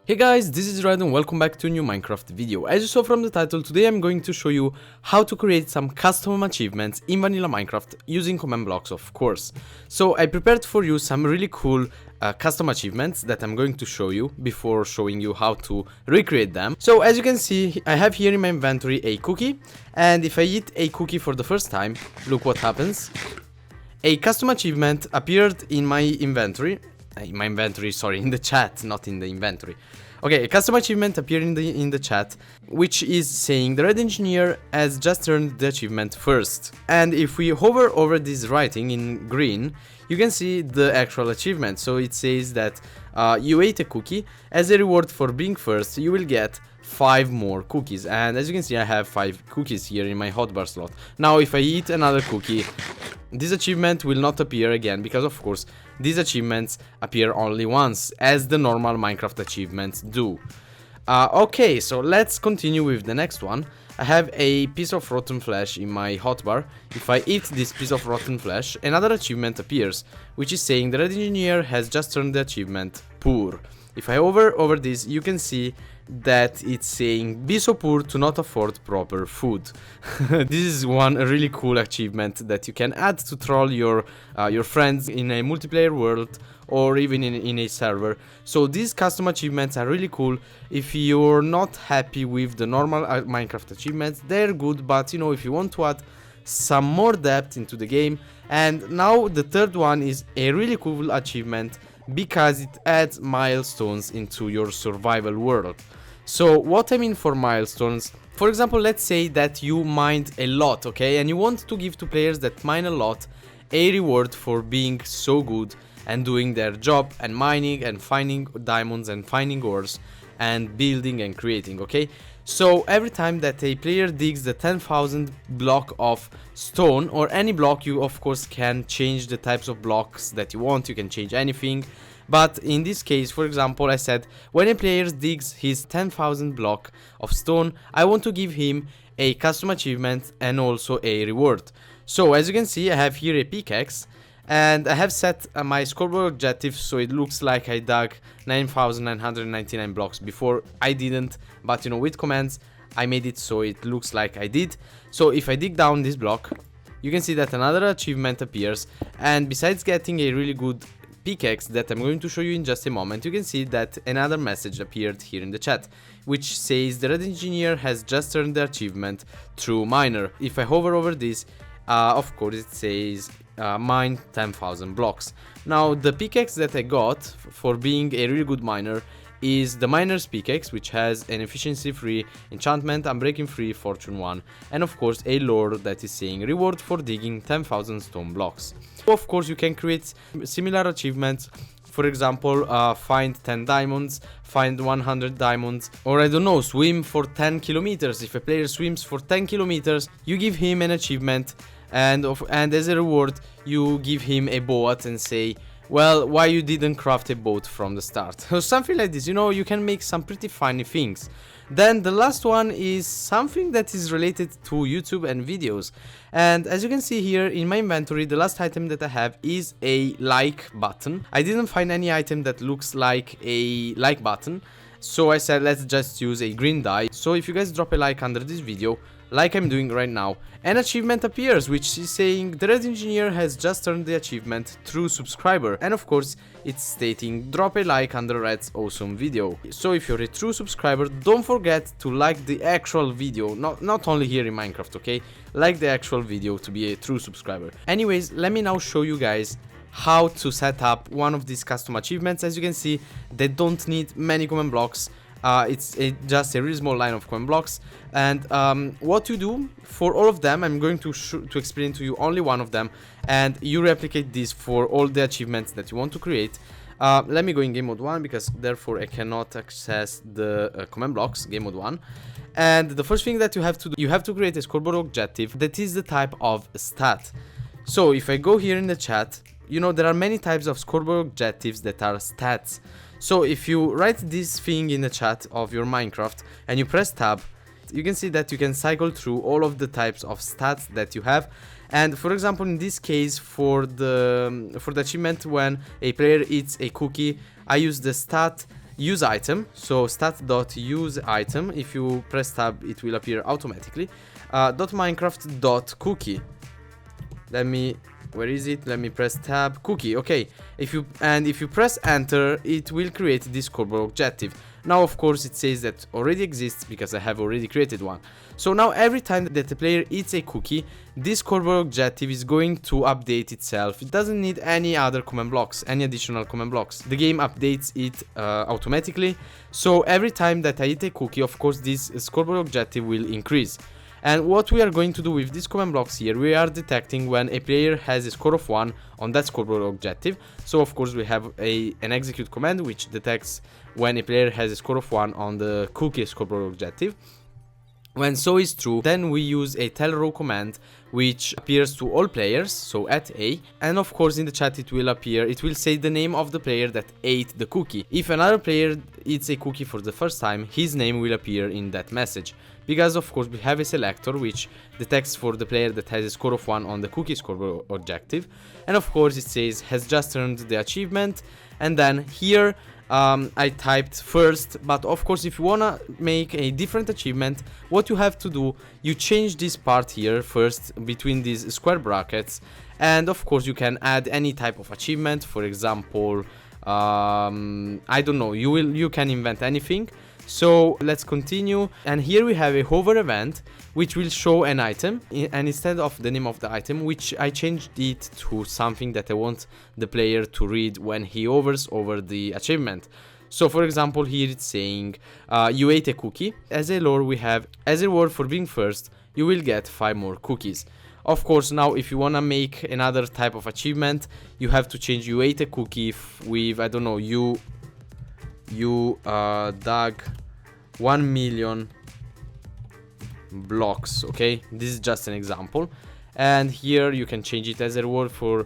Hey guys, this is Red and welcome back to a new Minecraft video. As you saw from the title, today I'm going to show you how to create some custom achievements in vanilla Minecraft using command blocks, of course. So I prepared for you some really cool custom achievements that I'm going to show you before showing you how to recreate them. So as you can see, I have here in my inventory a cookie, and if I eat a cookie for the first time, look what happens. A custom achievement appeared in my inventory. In the chat, not in the inventory. Okay, a custom achievement appeared in the chat, which is saying the Red Engineer has just earned the achievement first. And if we hover over this writing in green, you can see the actual achievement. So it says that you ate a cookie. As a reward for being first, you will get 5 more cookies. And as you can see, I have 5 cookies here in my hotbar slot. Now if I eat another cookie, this achievement will not appear again, because of course these achievements appear only once, as the normal Minecraft achievements do. Okay, so let's continue with the next one. I have a piece of rotten flesh in my hotbar. If I eat this piece of rotten flesh, another achievement appears, which is saying the Red Engineer has just earned the achievement poor. If I hover over this, you can see that it's saying be so poor to not afford proper food. This is one really cool achievement that you can add to troll your friends in a multiplayer world or even in a server. So these custom achievements are really cool. If you're not happy with the normal Minecraft achievements, they're good, but you know, if you want to add some more depth into the game. And now the third one is a really cool achievement, because it adds milestones into your survival world. So what I mean for milestones, for example, let's say that you mined a lot, okay, and you want to give to players that mine a lot a reward for being so good and doing their job and mining and finding diamonds and finding ores and building and creating, okay? So every time that a player digs the 10,000 block of stone or any block, you of course can change the types of blocks that you want. You can change anything, but in this case, for example, I said when a player digs his 10,000 block of stone, I want to give him a custom achievement and also a reward. So as you can see, I have here a pickaxe, and I have set my scoreboard objective so it looks like I dug 9,999 blocks. Before I didn't, but you know, with commands I made it so it looks like I did. So if I dig down this block, you can see that another achievement appears, and besides getting a really good pickaxe that I'm going to show you in just a moment, you can see that another message appeared here in the chat, which says the Red Engineer has just earned the achievement through miner. If I hover over this, of course it says mine 10,000 blocks. Now the pickaxe that I got for being a really good miner is the miner's pickaxe, which has an efficiency free enchantment, unbreaking free, fortune 1, and of course a lore that is saying reward for digging 10,000 stone blocks. Of course you can create similar achievements. For example, find 10 diamonds, find 100 diamonds, or I don't know, swim for 10 kilometers. If a player swims for 10 kilometers, you give him an achievement, and as a reward you give him a boat and say, well, why you didn't craft a boat from the start, or something like this. You know, you can make some pretty funny things. Then the last one is something that is related to YouTube and videos, and as you can see here in my inventory, the last item that I have is a like button. I didn't find any item that looks like a like button, so I said let's just use a green dye. So if you guys drop a like under this video, like I'm doing right now, an achievement appears which is saying the Red Engineer has just earned the achievement through subscriber, and of course it's stating drop a like under Red's awesome video. So if you're a true subscriber, don't forget to like the actual video, not only here in Minecraft, okay? Like the actual video to be a true subscriber. Anyways, let me now show you guys how to set up one of these custom achievements. As you can see, they don't need many command blocks. It's just a really small line of command blocks, and what you do for all of them, I'm going to explain to you only one of them, and you replicate this for all the achievements that you want to create. Let me go in game mode 1, because therefore I cannot access the command blocks, game mode 1. And the first thing that you have to do, you have to create a scoreboard objective that is the type of stat. So if I go here in the chat, you know, there are many types of scoreboard objectives that are stats. So if you write this thing in the chat of your Minecraft and you press tab, you can see that you can cycle through all of the types of stats that you have. And for example, in this case, for the achievement when a player eats a cookie, I use the stat use item, so stat.use item. If you press tab, it will appear automatically. .minecraft.cookie. Where is it? Let me press tab, cookie. Okay, if you press enter, it will create this scoreboard objective. Now of course it says that already exists because I have already created one. So now every time that the player eats a cookie, this scoreboard objective is going to update itself. It doesn't need any other command blocks, any additional command blocks. The game updates it automatically. So every time that I eat a cookie, of course this scoreboard objective will increase. And what we are going to do with these command blocks here, we are detecting when a player has a score of 1 on that scoreboard objective. So of course we have an execute command which detects when a player has a score of 1 on the cookie scoreboard objective. When so is true, then we use a tell row command which appears to all players, so at A, and of course in the chat it will say the name of the player that ate the cookie. If another player eats a cookie for the first time, his name will appear in that message. Because of course we have a selector which detects for the player that has a score of 1 on the cookie scoreboard objective, and of course it says has just earned the achievement. And then here I typed first, but of course if you wanna make a different achievement, what you have to do, you change this part here first between these square brackets, and of course you can add any type of achievement. For example, I don't know, you can invent anything. So let's continue, and here we have a hover event which will show an item, and instead of the name of the item, which I changed it to something that I want the player to read when he hovers over the achievement. So for example here it's saying you ate a cookie. As a lore we have, as a reward for being first, you will get 5 more cookies. Of course now if you wanna make another type of achievement, you have to change you ate a cookie with, I don't know, you dug 1 million blocks. Okay, this is just an example, and here you can change it as a reward for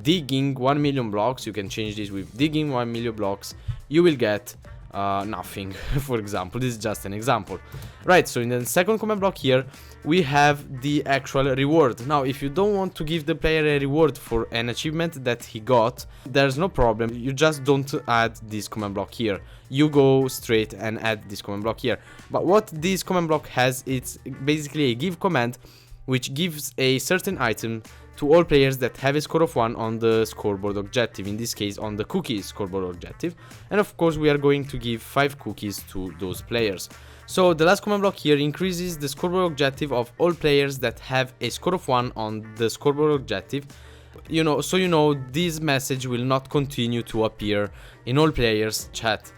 digging 1 million blocks. You can change this with digging 1 million blocks, you will get nothing. For example, this is just an example, right? So in the second command block here we have the actual reward. Now if you don't want to give the player a reward for an achievement that he got, there's no problem, you just don't add this command block here, you go straight and add this command block here. But what this command block has, it's basically a give command which gives a certain item to all players that have a score of 1 on the scoreboard objective, in this case on the cookie scoreboard objective, and of course we are going to give 5 cookies to those players. So the last command block here increases the scoreboard objective of all players that have a score of 1 on the scoreboard objective. So this message will not continue to appear in all players' chat.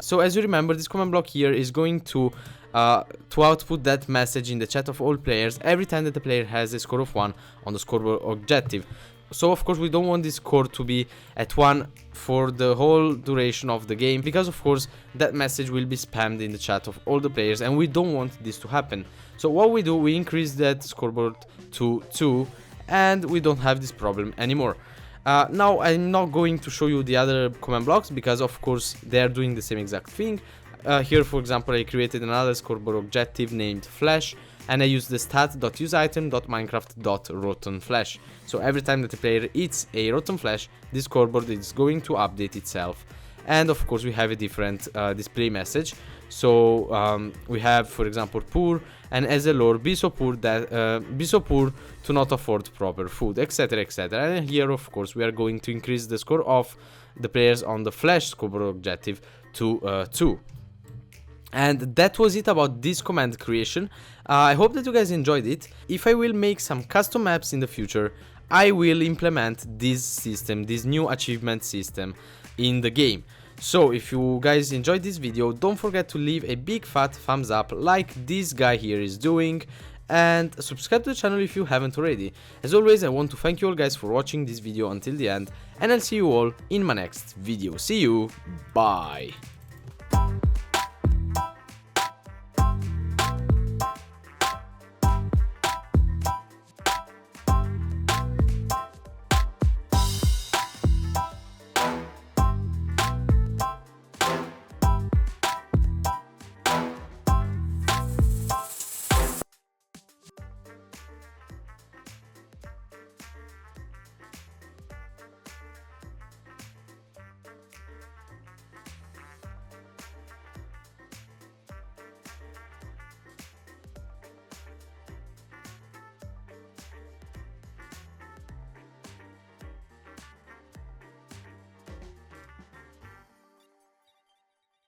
So as you remember, this command block here is going to output that message in the chat of all players every time that the player has a score of 1 on the scoreboard objective. So of course we don't want this score to be at 1 for the whole duration of the game, because of course that message will be spammed in the chat of all the players, and we don't want this to happen. So what we do, we increase that scoreboard to 2, and we don't have this problem anymore. Now I'm not going to show you the other command blocks because of course they are doing the same exact thing. Here for example I created another scoreboard objective named flash, and I use the stat.useItem.minecraft.rotten flash. So every time that the player eats a rotten flash, this scoreboard is going to update itself. And of course we have a different display message. So we have, for example, poor, and as a lore, be so poor to not afford proper food, etc, etc. And here of course we are going to increase the score of the players on the flash scoreboard objective to 2. And that was it about this command creation. I hope that you guys enjoyed it. If I will make some custom maps in the future, I will implement this system, this new achievement system in the game. So if you guys enjoyed this video, don't forget to leave a big fat thumbs up like this guy here is doing, and subscribe to the channel if you haven't already. As always, I want to thank you all guys for watching this video until the end, and I'll see you all in my next video. See you, bye!